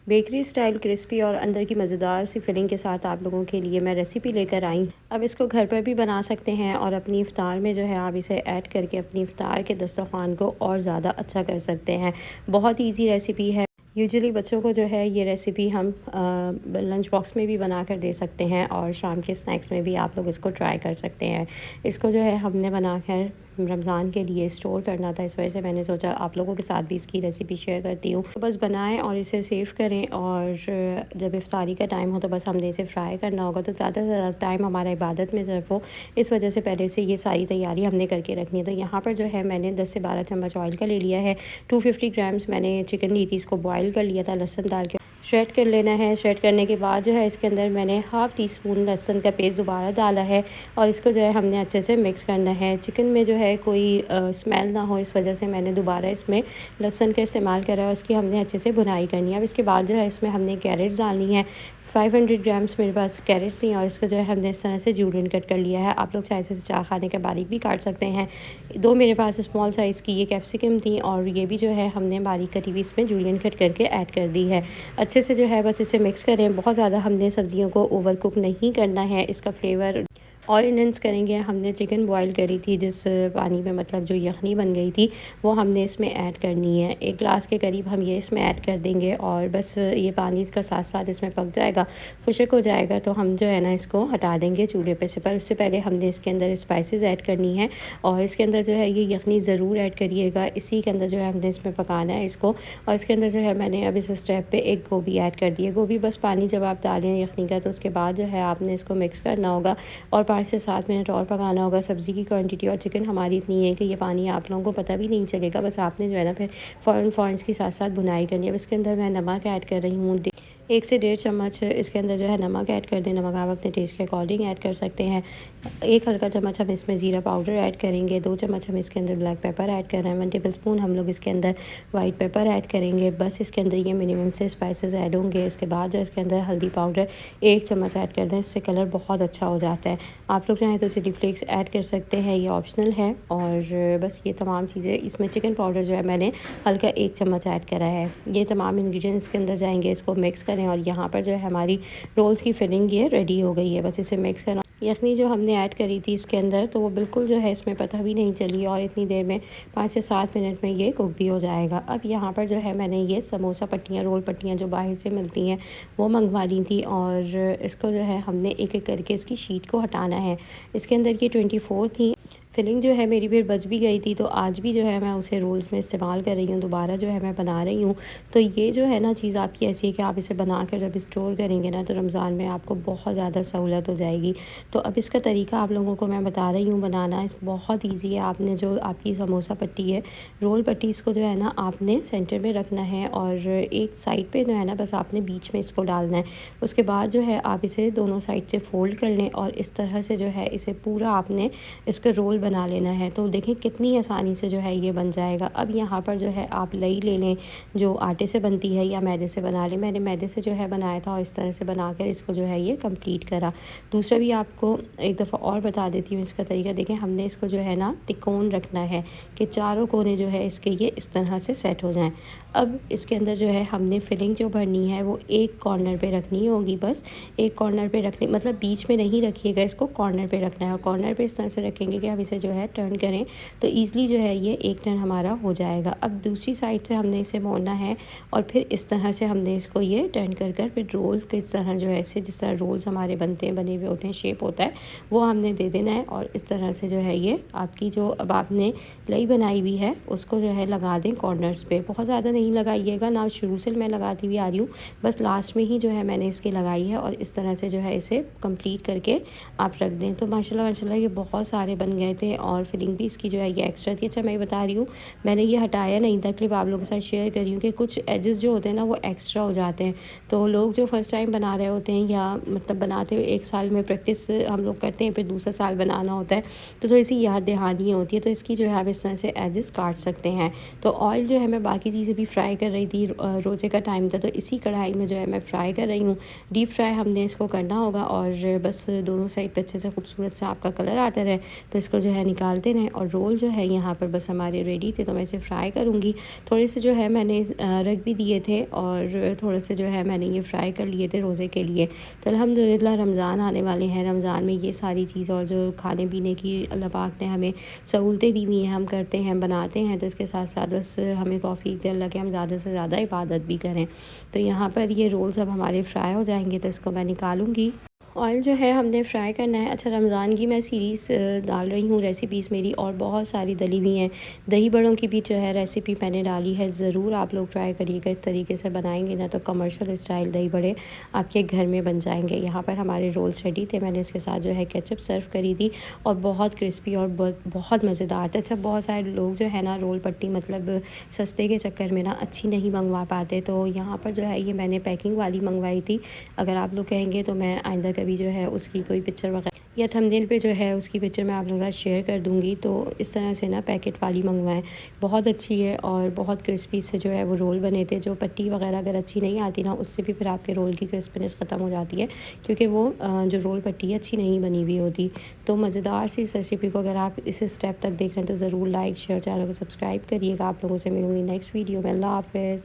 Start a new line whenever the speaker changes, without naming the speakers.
Bakery style crispy और अंदर की मज़ेदार सी फिलिंग के साथ आप लोगों के लिए मैं रेसिपी लेकर आई। अब इसको घर पर भी बना सकते हैं और अपनी इफ़्तार में जो है आप इसे ऐड करके अपनी इफ़्तार के दस्तरख़्वान को और ज़्यादा अच्छा कर सकते हैं। बहुत ईजी रेसिपी है। यूजुअली बच्चों को जो है ये रेसिपी हम लंच बॉक्स में भी बना कर दे सकते हैं और शाम के स्नैक्स में भी आप लोग इसको ट्राई कर सकते हैं। इसको जो है हमने बनाकर रमज़ान के लिए स्टोर करना था, इस वजह से मैंने सोचा आप लोगों के साथ भी इसकी रेसिपी शेयर करती हूँ। तो बस बनाएं और इसे सेव करें और जब इफ्तारी का टाइम हो तो बस हमने इसे फ्राई करना होगा। तो ज़्यादा से ज़्यादा टाइम हमारा इबादत में सर्व हो, इस वजह से पहले से ये सारी तैयारी हमने करके रखनी है। तो यहाँ पर जो है मैंने 10 से 12 चम्मच ऑयल का ले लिया है। 250 ग्राम्स मैंने चिकन ली थी, इसको बॉयल कर लिया था, लहसुन डाल के श्रेड कर लेना है। श्रेड करने के बाद जो है इसके अंदर मैंने हाफ़ टी स्पून लहसुन का पेस्ट दोबारा डाला है और इसको जो है हमने अच्छे से मिक्स करना है। चिकन में जो है कोई स्मेल ना हो, इस वजह से मैंने दोबारा इसमें लहसुन का इस्तेमाल करा है। उसकी हमने अच्छे से भुनाई करनी है। अब इसके बाद जो है इसमें हमने कैरेट्स डालनी है। 500 ग्राम्स मेरे पास कैरेट्स थी और इसको जो है हमने इस तरह से जूलियन कट कर लिया है। आप लोग चाहे इसे 4 खाने का बारीक भी काट सकते हैं। 2 मेरे पास स्मॉल साइज़ की ये कैप्सिकम थी और ये भी जो है हमने बारीक कटी हुई इसमें जूलियन कट करके ऐड कर दी है। अच्छे से जो है बस इसे मिक्स करें। बहुत ज़्यादा हमने सब्जियों को ओवर कुक नहीं करना है। इसका फ्लेवर और इन्हेंस करेंगे। हमने चिकन बॉईल करी थी, जिस पानी में मतलब जो यखनी बन गई थी वो हमने इसमें ऐड करनी है। 1 गिलास के करीब हम ये इसमें ऐड कर देंगे और बस ये पानी इसका साथ साथ इसमें पक जाएगा, खुश्क हो जाएगा तो हम जो है ना इसको हटा देंगे चूल्हे पे से। पर उससे पहले हमने इसके अंदर स्पाइसेस ऐड करनी है और इसके अंदर जो है ये यखनी ज़रूर ऐड करिएगा। इसी के अंदर जो है हमने इसमें पकाना है इसको। और इसके अंदर जो है मैंने अब इस स्टेप पे एक गोभी ऐड कर दी है। गोभी बस पानी जब आप डालें यखनी का तो उसके बाद जो है आपने इसको मिक्स करना होगा और 5 से 7 मिनट और पकाना होगा। सब्ज़ी की क्वांटिटी और चिकन हमारी इतनी है कि ये पानी आप लोगों को पता भी नहीं चलेगा। बस आपने जो है ना फिर फ़ौरन इसकी साथ साथ भुनाई करनी है। अब इसके अंदर मैं नमक ऐड कर रही हूँ। 1 से 1.5 चम्मच इसके अंदर जो है नमक ऐड कर दें। नमक आप अपने टेस्ट के अकॉर्डिंग ऐड कर सकते हैं। 1 हल्का चम्मच हम इसमें ज़ीरा पाउडर ऐड करेंगे। 2 चम्मच हम इसके अंदर ब्लैक पेपर ऐड कर रहे हैं। 1 टेबल स्पून हम लोग इसके अंदर वाइट पेपर ऐड करेंगे। बस इसके अंदर ये मिनिमम से स्पाइसेस ऐड होंगे। इसके बाद जो इसके अंदर हल्दी पाउडर 1 चम्मच ऐड कर दें, इससे कलर बहुत अच्छा हो जाता है। आप लोग चाहें तो चिली फ्लेक्स ऐड कर सकते हैं, ये ऑप्शनल है। और बस ये तमाम चीज़ें इसमें चिकन पाउडर जो है मैंने हल्का 1 चम्मच ऐड करा है। ये तमाम इंग्रेडिएंट्स के अंदर जाएंगे, इसको मिक्स करें और यहाँ पर जो है हमारी रोल्स की फिलिंग ये रेडी हो गई है। बस इसे मिक्स करना। यखनी जो हमने ऐड करी थी इसके अंदर तो वो बिल्कुल जो है इसमें पता भी नहीं चली और इतनी देर में 5 से 7 मिनट में ये कुक भी हो जाएगा। अब यहाँ पर जो है मैंने ये समोसा पट्टियाँ, रोल पट्टियाँ जो बाहर से मिलती हैं वो मंगवा ली थी और इसको जो है हमने एक एक करके इसकी शीट को हटाना है। इसके अंदर ये 24 थी। फिलिंग जो है मेरी फिर बच भी गई थी तो आज भी जो है मैं उसे रोल्स में इस्तेमाल कर रही हूँ, दोबारा जो है मैं बना रही हूँ। तो ये जो है ना चीज़ आपकी ऐसी है कि आप इसे बनाकर जब स्टोर करेंगे ना तो रमज़ान में आपको बहुत ज़्यादा सहूलत हो जाएगी। तो अब इसका तरीका आप लोगों को मैं बता रही हूँ बनाना। इस बहुत ईजी है। आपने जो आपकी समोसा पट्टी है, रोल पट्टी, इसको जो है ना आपने सेंटर में रखना है और एक साइड पे जो है ना बस आपने बीच में इसको डालना है। उसके बाद जो है आप इसे दोनों साइड से फ़ोल्ड कर लें और इस तरह से जो है इसे पूरा आपने इसका रोल बना लेना है। तो देखें कितनी आसानी से जो है ये बन जाएगा। अब यहाँ पर जो है आप लई ले लें जो आटे से बनती है या मैदे से बना लें। मैंने मैदे से जो है बनाया था और इस तरह से बनाकर इसको जो है ये कंप्लीट करा। दूसरा भी आपको एक दफ़ा और बता देती हूँ इसका तरीका। देखें हमने इसको जो है ना तिकोन रखना है कि चारों कोने जो है इसके ये इस तरह से सेट हो जाएँ। अब इसके अंदर जो है हमने फिलिंग जो भरनी है वो एक कॉर्नर पे रखनी होगी। बस एक कॉर्नर पे रखनी, मतलब बीच में नहीं रखिएगा, इसको कॉर्नर पे रखना है और कॉर्नर पे इस तरह से रखेंगे कि हम इसे जो है टर्न करें तो ईज़िली जो है ये एक टर्न हमारा हो जाएगा। अब दूसरी साइड से हमने इसे मोड़ना है और फिर इस तरह से हमने इसको ये टर्न कर फिर रोल किस तरह जो है इसे, जिस तरह रोल्स हमारे बनते हैं, बने हुए होते हैं, शेप होता है, वो हमने दे देना है। और इस तरह से जो है ये आपकी जो अब आपने लई बनाई हुई है उसको जो है लगा दें कॉर्नर्स पे। बहुत ज़्यादा नहीं लगाइएगा ना, शुरू से मैं लगाती हुई आ रही हूँ, बस लास्ट में ही जो है मैंने इसकी लगाई है। और इस तरह से जो है इसे कंप्लीट करके आप रख दें। तो माशाल्लाह माशाल्लाह ये बहुत सारे बन गए थे और फिलिंग भी इसकी जो है ये एक्स्ट्रा थी। अच्छा मैं बता रही हूँ, मैंने ये हटाया नहीं था, क्लिप आप लोगों के साथ शेयर कर रही हूँ कि कुछ एजेस जो होते हैं ना वो एक्स्ट्रा हो जाते हैं। तो लोग जो फर्स्ट टाइम बना रहे होते हैं या मतलब बनाते हुए 1 साल में प्रैक्टिस हम लोग करते हैं, फिर दूसरा साल बनाना होता है तो थोड़ी सी याद दहानी होती है। तो इसकी जो है आप इस तरह से एजेस काट सकते हैं। तो ऑयल जो है मैं बाकी चीज़ें भी फ्राई कर रही थी, रोज़े का टाइम था तो इसी कढ़ाई में जो है मैं फ्राई कर रही हूँ। डीप फ्राई हमने इसको करना होगा और बस दोनों साइड पे अच्छे से खूबसूरत सा आपका कलर आता रहे। तो इसको जो है निकालते रहें। और रोल जो है यहाँ पर बस हमारे रेडी थे, तो मैं इसे फ्राई करूँगी। थोड़े से जो है मैंने रख भी दिए थे और थोड़े से जो है मैंने ये फ्राई कर लिए थे रोज़े के लिए। तो अल्हम्दुलिल्लाह रमज़ान आने वाले हैं, रमज़ान में ये सारी चीज़ और जो खाने पीने की अल्लाह पाक ने हमें सहूलतें दी हुई हैं, हम करते हैं, बनाते हैं। तो इसके साथ साथ बस हमें तौफ़ीक दे अल्लाह कि हम ज़्यादा से ज़्यादा इबादत भी करें। तो यहाँ पर ये रोल सब हमारे फ्राई हो जाएंगे, तो इसको मैं निकालूँगी। ऑयल जो है हमने फ्राई करना है। अच्छा, रमज़ान की मैं सीरीज़ डाल रही हूँ, रेसिपीज़ मेरी और बहुत सारी डली हुई हैं। दही बड़ों की भी जो है रेसिपी मैंने डाली है, ज़रूर आप लोग ट्राई करिएगा। इस तरीके से बनाएंगे ना तो कमर्शियल स्टाइल दही बड़े आपके घर में बन जाएंगे। यहाँ पर हमारे रोल्स रेडी थे, मैंने इसके साथ जो है केचप सर्व करी थी और बहुत क्रिस्पी और बहुत मज़ेदार थे। अच्छा, बहुत सारे लोग जो है ना रोल पट्टी मतलब सस्ते के चक्कर में ना अच्छी नहीं मंगवा पाते, तो यहाँ पर जो है ये मैंने पैकिंग वाली मंगवाई थी। अगर आप लोग कहेंगे तो मैं आइंदा कभी जो है उसकी कोई पिक्चर वगैरह या थंबनेल पे जो है उसकी पिक्चर मैं आप लोगों के साथ शेयर कर दूँगी। तो इस तरह से ना पैकेट वाली मंगवाएं, बहुत अच्छी है और बहुत क्रिस्पी से जो है वो रोल बने थे। जो पट्टी वगैरह अगर अच्छी नहीं आती ना, उससे भी फिर आपके रोल की क्रिस्पीनेस ख़त्म हो जाती है, क्योंकि वो जो रोल पट्टी है अच्छी नहीं बनी हुई होती। तो मज़ेदार सी इस रेसिपी को अगर आप इस स्टेप तक देख रहे हैं तो ज़रूर लाइक शेयर, चैनल को सब्सक्राइब करिएगा। आप लोगों से मिलूँगी नेक्स्ट वीडियो में। अल्लाह हाफ़िज़।